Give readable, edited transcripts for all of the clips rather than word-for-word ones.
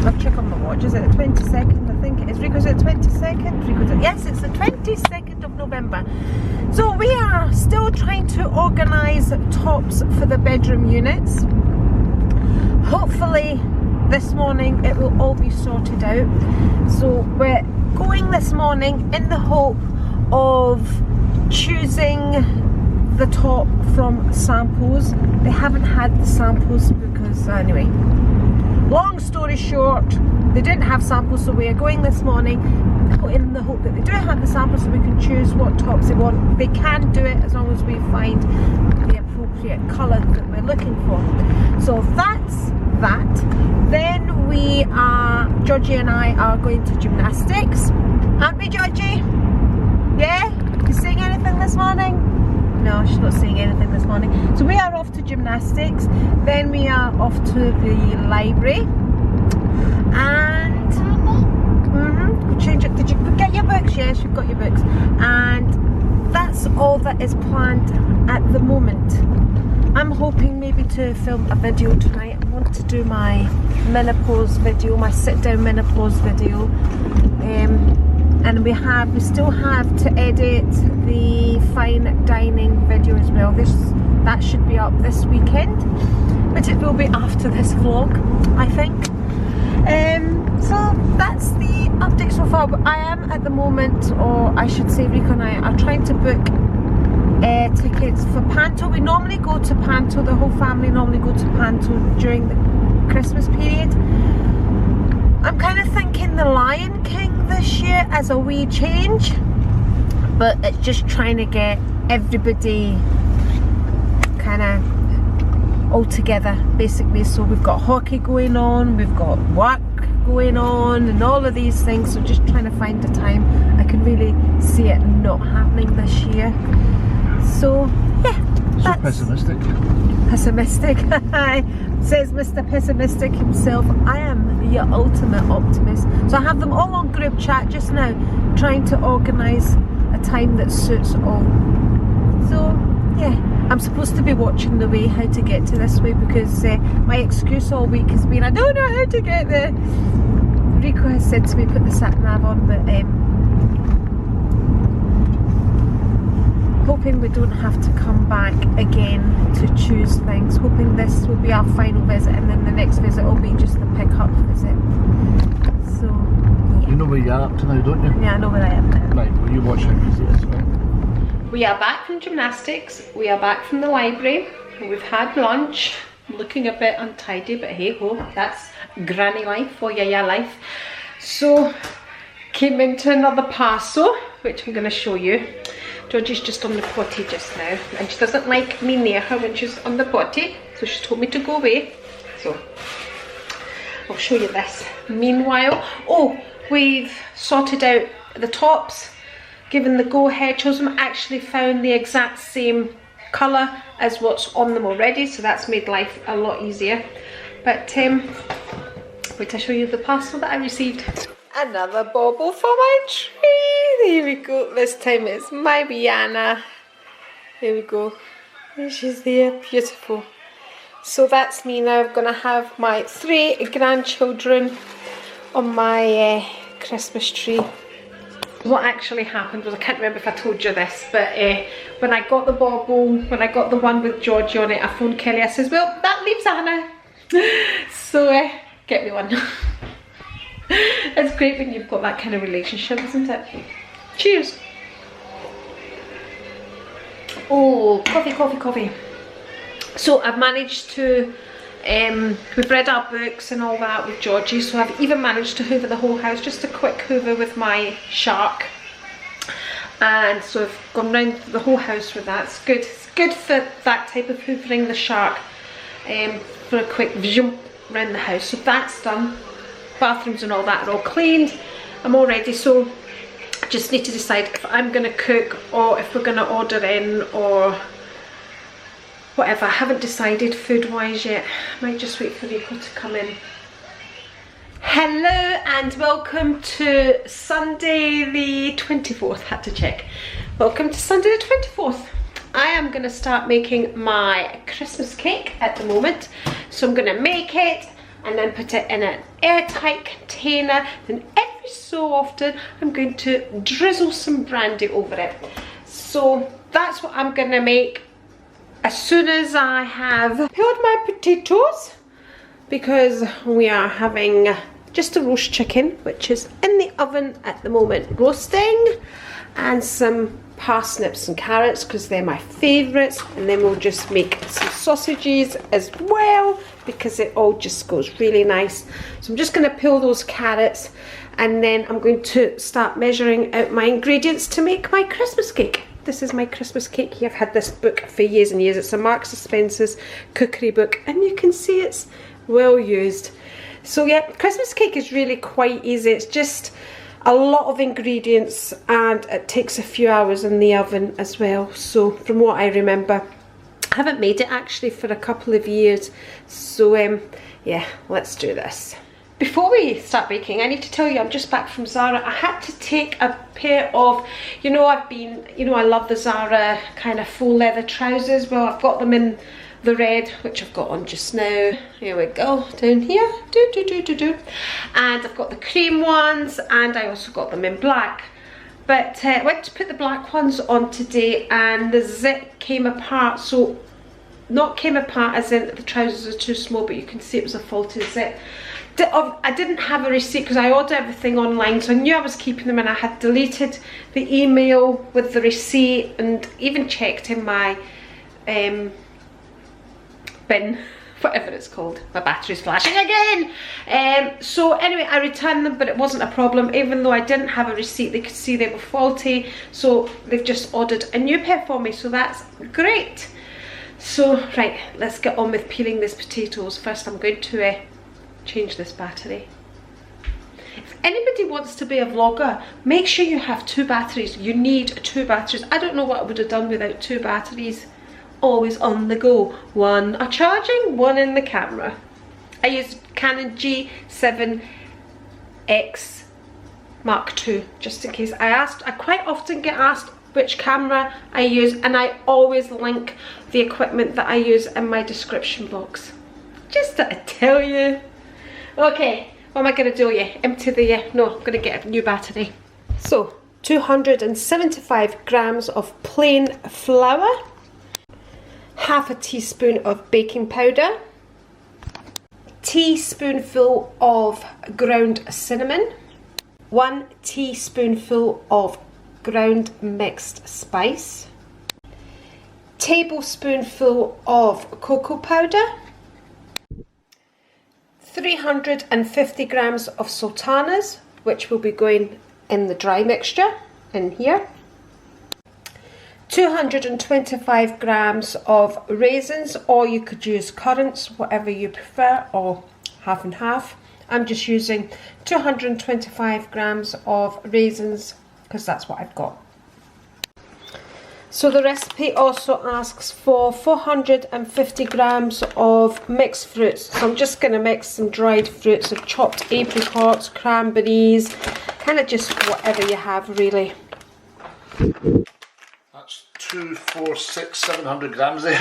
I'll check on my watch. Is it the 22nd? I think it is. Rico's at 22nd? Yes, it's the 22nd of November. So we are still trying to organise tops for the bedroom units. Hopefully this morning it will all be sorted out. So we're going this morning in the hope of choosing the top from samples. They haven't had the samples because, anyway, long story short, they didn't have samples, so we are going this morning in the hope that they do have the samples so we can choose what tops they want. They can do it as long as we find the appropriate colour that we're looking for. So that's that. Then we are, Georgie and I are going to gymnastics. Aren't we, Georgie? Yeah? You seeing anything this morning? No, she's not seeing anything this morning. So we are off to gymnastics. Then we are off to the library. And change it. Did you get your books? Yes, you've got your books. And that's all that is planned at the moment. I'm hoping maybe to film a video tonight. I want to do my menopause video, my sit down menopause video. And we still have to edit the fine dining video as well. That should be up this weekend, but it will be after this vlog, I think. So that's the update so far. But I am at the moment, or I should say Rico and I are trying to book tickets for Panto. We normally go to Panto, the whole family normally go to Panto during the Christmas period. I'm kind of thinking the Lion King this year as a wee change, but it's just trying to get everybody kind of all together basically. So we've got hockey going on, we've got work going on and all of these things, so just trying to find a time. I can really see it not happening this year. So yeah, so pessimistic. Pessimistic. Says Mr. Pessimistic himself. I am your ultimate optimist. So I have them all on group chat just now, trying to organise a time that suits all. So yeah, I'm supposed to be watching the way how to get to this way, because my excuse all week has been I don't know how to get there. Rico has said to me put the sat nav on, but hoping we don't have to come back again to choose things. Hoping this will be our final visit, and then the next visit will be just the pick-up visit. So yeah. You know where you're up to now, don't you? Yeah, I know where I am now. Right, will you watch how you see this, right? We are back from gymnastics, we are back from the library, we've had lunch. I'm looking a bit untidy, but hey ho, that's granny life or yaya life. So came into another parcel, which I'm going to show you. Georgie's just on the potty just now, and she doesn't like me near her when she's on the potty, so she told me to go away. So I'll show you this. Meanwhile, oh, we've sorted out the tops, given the go ahead, chose them, actually found the exact same colour as what's on them already, so that's made life a lot easier. But wait to show you the parcel that I received. Another bauble for my tree. There we go. This time it's my Rihanna. There we go. And she's there. Beautiful. So that's me now. I'm going to have my 3 grandchildren on my Christmas tree. What actually happened was, I can't remember if I told you this, but when I got the bauble, when I got the one with Georgie on it, I phoned Kelly. I says, well, that leaves Anna. So get me one. It's great when you've got that kind of relationship, isn't it? Cheers. Oh, coffee, coffee, coffee. So I've managed to, we've read our books and all that with Georgie, so I've even managed to hoover the whole house, just a quick hoover with my shark. And so I've gone round the whole house with that. It's good for that type of hoovering, the shark, for a quick zoom around the house. So that's done. Bathrooms and all that are all cleaned. I'm all ready, so I just need to decide if I'm going to cook or if we're going to order in or whatever. I haven't decided food wise yet. I might just wait for Rico to come in. Hello and welcome to Sunday the 24th. Had to check. Welcome to Sunday the 24th. I am going to start making my Christmas cake at the moment. So I'm going to make it, and then put it in an airtight container. Then every so often I'm going to drizzle some brandy over it. So that's what I'm going to make as soon as I have peeled my potatoes, because we are having just a roast chicken, which is in the oven at the moment roasting, and some parsnips and carrots because they're my favourites, and then we'll just make some sausages as well because it all just goes really nice. So I'm just going to peel those carrots, and then I'm going to start measuring out my ingredients to make my Christmas cake. This is my Christmas cake. I've had this book for years and years. It's a Marks and Spencer's cookery book, and you can see it's well used. So yeah, Christmas cake is really quite easy. It's just a lot of ingredients, and it takes a few hours in the oven as well. So from what I remember, I haven't made it actually for a couple of years. So yeah, let's do this. Before we start baking, I need to tell you I'm just back from Zara. I had to take a pair of, I love the Zara kind of full leather trousers. Well, I've got them in the red, which I've got on just now. Here we go, down here. And I've got the cream ones, and I also got them in black. But I went to put the black ones on today, and the zip came apart. So, not came apart as in the trousers are too small, but you can see it was a faulty zip. I didn't have a receipt because I ordered everything online, so I knew I was keeping them, and I had deleted the email with the receipt and even checked in my bin, whatever it's called. My battery's flashing again. So anyway, I returned them, but it wasn't a problem. Even though I didn't have a receipt, they could see they were faulty, so they've just ordered a new pair for me, so that's great. So right, let's get on with peeling these potatoes. First I'm going to change this battery. If anybody wants to be a vlogger, make sure you have 2 batteries. You need 2 batteries. I don't know what I would have done without 2 batteries. Always on the go. One are charging, one in the camera. I use Canon G7X Mark II, just in case. I quite often get asked which camera I use, and I always link the equipment that I use in my description box. Just to tell you. Okay, what am I going to do? Yeah, empty the, no, I'm going to get a new battery. So, 275 grams of plain flour, half a teaspoon of baking powder, teaspoonful of ground cinnamon, 1 teaspoonful of ground mixed spice, tablespoonful of cocoa powder, 350 grams of sultanas, which will be going in the dry mixture in here, 225 grams of raisins, or you could use currants, whatever you prefer, or half and half. I'm just using 225 grams of raisins because that's what I've got. So the recipe also asks for 450 grams of mixed fruits. So I'm just going to mix some dried fruits of chopped apricots, cranberries, kind of just whatever you have really. That's 2, 4, 6, 700 grams there.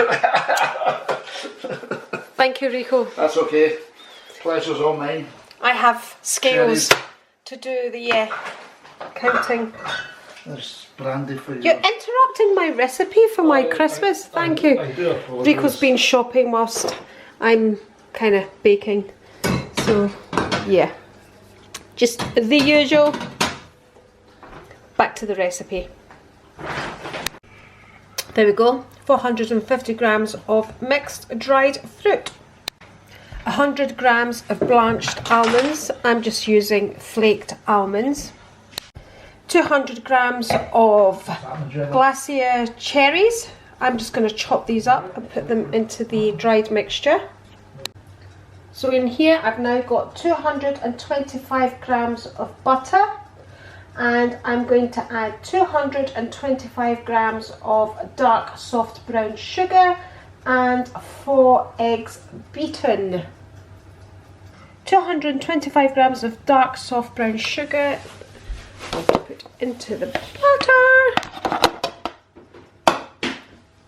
Thank you, Rico. That's okay. Pleasure's all mine. I have scales Cherries. to do the counting. There's brandy for you. You're interrupting my recipe for my Christmas. Thank you. I do apologise. Rico's been shopping whilst I'm kind of baking. So, yeah. Just the usual. Back to the recipe. There we go. 450 grams of mixed dried fruit. 100 grams of blanched almonds. I'm just using flaked almonds. 200 grams of glace cherries. I'm just going to chop these up and put them into the dried mixture. So in here I've now got 225 grams of butter, and I'm going to add 225 grams of dark soft brown sugar and 4 eggs beaten. 225 grams of dark soft brown sugar. I'll put into the butter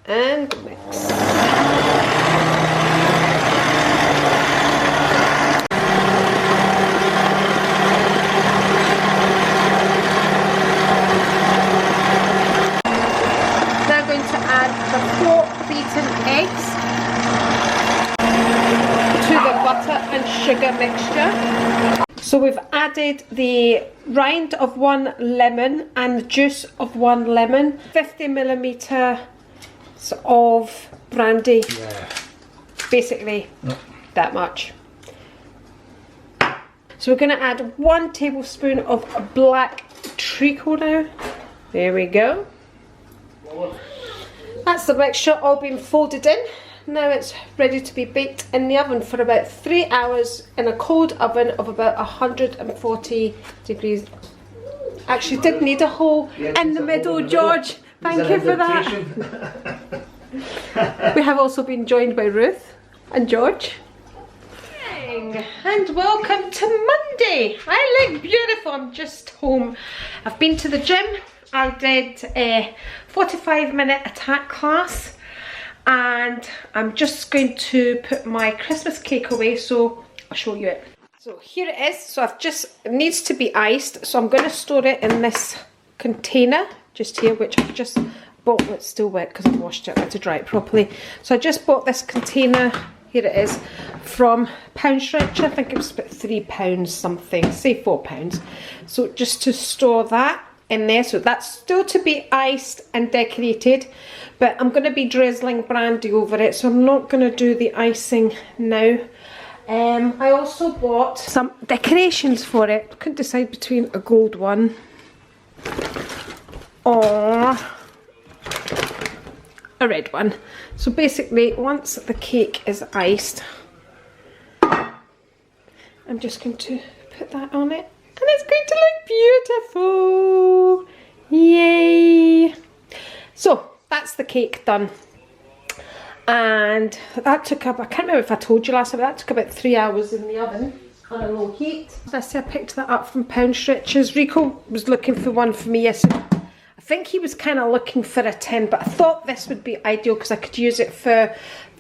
and mix. So we've added the rind of 1 lemon and the juice of 1 lemon, 50ml of brandy, basically that much. So we're going to add 1 tablespoon of black treacle now. There we go. That's the mixture all been folded in. Now it's ready to be baked in the oven for about 3 hours in a cold oven of about 140 degrees. Actually did need a hole in the middle, George. Thank you for that. We have also been joined by Ruth and George. And welcome to Monday. I look beautiful. I'm just home. I've been to the gym. I did a 45-minute attack class. And I'm just going to put my Christmas cake away, so I'll show you it. So here it is. So it needs to be iced, so I'm going to store it in this container just here, which I've just bought. It's still wet because I've washed it. I had to dry it properly. So I just bought this container, here it is, from Pound Rich. I think it was about £3 something, say £4. So just to store that in there, so that's still to be iced and decorated, but I'm going to be drizzling brandy over it, so I'm not going to do the icing now. I also bought some decorations for it. Couldn't decide between a gold one or a red one. So basically, once the cake is iced, I'm just going to put that on it. And it's going to look beautiful. Yay. So that's the cake done. And that took up, I can't remember if I told you last time, but that took about 3 hours in the oven on a low heat. As I say, I picked that up from Pound Riches. Rico was looking for one for me yesterday. I think he was kind of looking for a tin, but I thought this would be ideal because I could use it for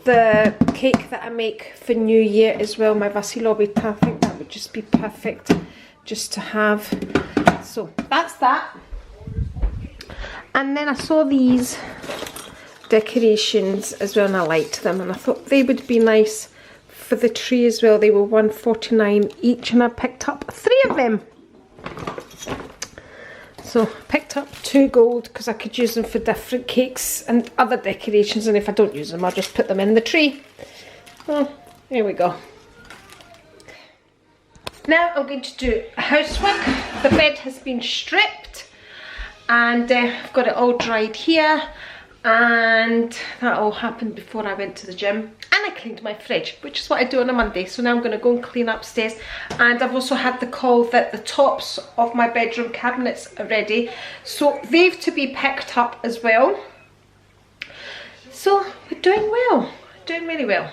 the cake that I make for New Year as well, my Vasilobita. I think that would just be perfect just to have. So that's that. And then I saw these decorations as well, and I liked them, and I thought they would be nice for the tree as well. They were $1.49 each, and I picked up 3 of them. So I picked up 2 gold because I could use them for different cakes and other decorations, and if I don't use them, I'll just put them in the tree. Oh, here we go. Now I'm going to do housework. The bed has been stripped, and I've got it all dried here, and that all happened before I went to the gym. And I cleaned my fridge, which is what I do on a Monday. So now I'm going to go and clean upstairs. And I've also had the call that the tops of my bedroom cabinets are ready, so they've to be picked up as well. So we're doing well, doing really well.